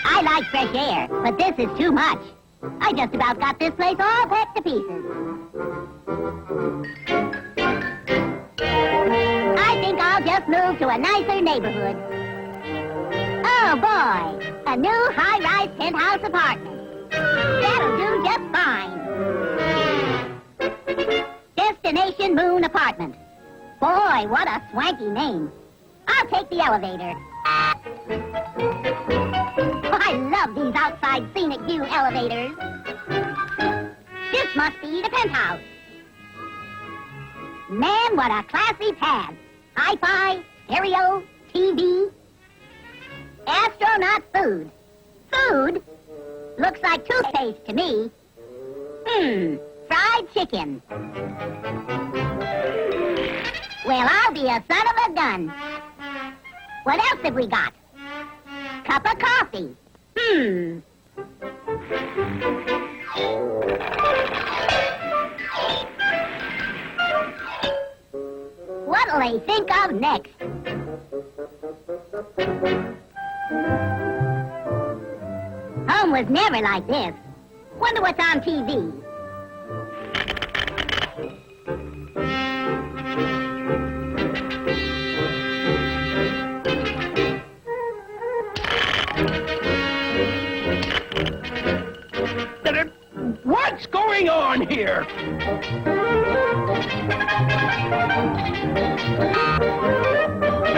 I like fresh air, but this is too much. I just about got this place all packed to pieces. I think I'll just move to a nicer neighborhood. Oh, boy, a new high-rise penthouse apartment. That'll do just fine. Destination Moon Apartment. Boy, what a swanky name. I'll take the elevator. I love these outside scenic view elevators. This must be the penthouse. Man, what a classy pad. Hi-fi, stereo, TV. Astronaut food. Food? Looks like toothpaste to me. Fried chicken. Well, I'll be a son of a gun. What else have we got? Cup of coffee. What'll they think of next? Home was never like this. Wonder what's on TV. What's going on here?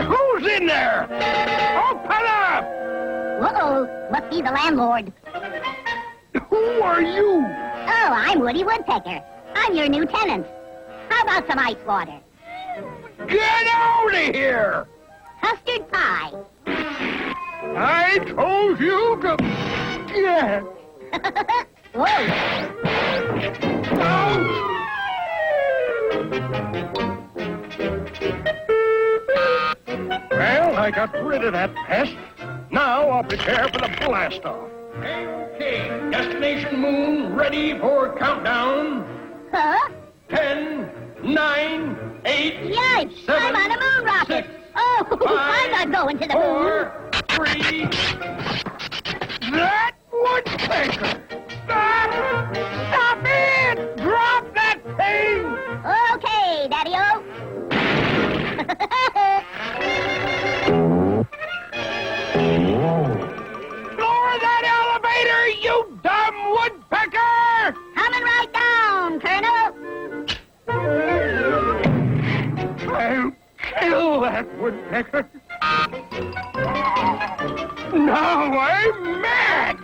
Who's in there? Open up! Uh-oh, must be the landlord. Who are you? Oh, I'm Woody Woodpecker. I'm your new tenant. How about some ice water? Get out of here! Custard pie. I told you to... Get. Whoa. Well, I got rid of that pest. Now I'll prepare for the blast-off. Okay, Destination Moon ready for countdown. Huh? 10, 9, 8, Yipes! 7, I'm on a moon rocket! 6, Oh, 5, I'm not going to the moon! 4, 3... That Woodpecker! Stop! Stop it! Drop that thing! Okay, Daddy-o. Lower that elevator, you dumb woodpecker! Coming right down, Colonel. I'll kill that woodpecker. Now I'm mad!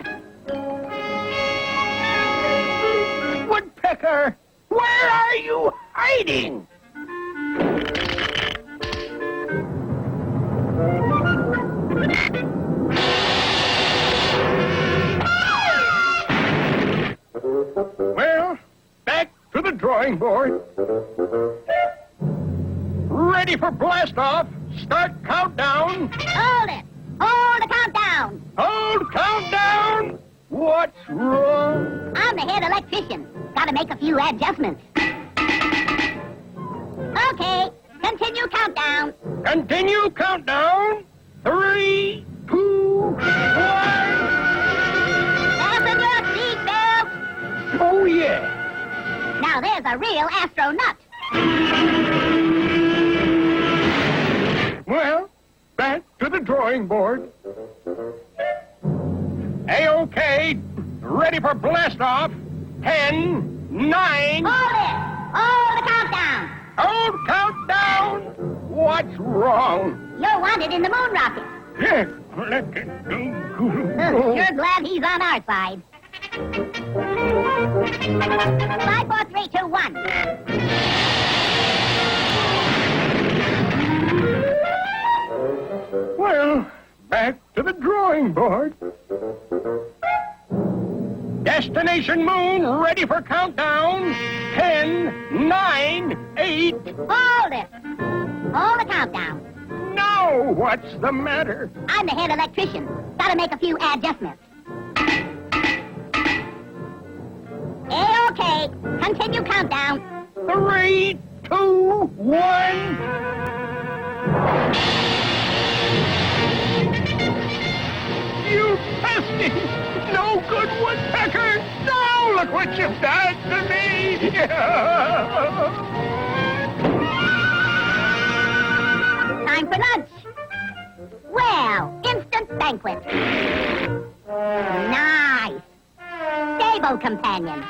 Woodpecker, where are you hiding? Well, back to the drawing board. Ready for blast-off. Start countdown. Hold it. Hold the countdown. Hold countdown. What's wrong? I'm the head electrician. Gotta make a few adjustments. Okay, continue countdown. Continue countdown. 3, 2, 1. Fasten your seatbelt. Oh, yeah. Now there's a real astronut. Well, back to the drawing board. A-OK. Ready for blast-off. 10, 9... Hold it. Hold the countdown. Hold countdown. What's wrong? You're wanted in the moon rocket. Yes. Sure glad he's on our side. 5, 4, 3, 2, 1. Back to the drawing board. Destination Moon, ready for countdown. 10, 9, 8. Hold it. Hold the countdown. No, what's the matter? I'm the head electrician. Gotta make a few adjustments. A-okay. Continue countdown. 3, 2, 1. You pesky, no good woodpecker! Now look what you've done to me! Time for lunch. Well, instant banquet. Nice. Stable companion.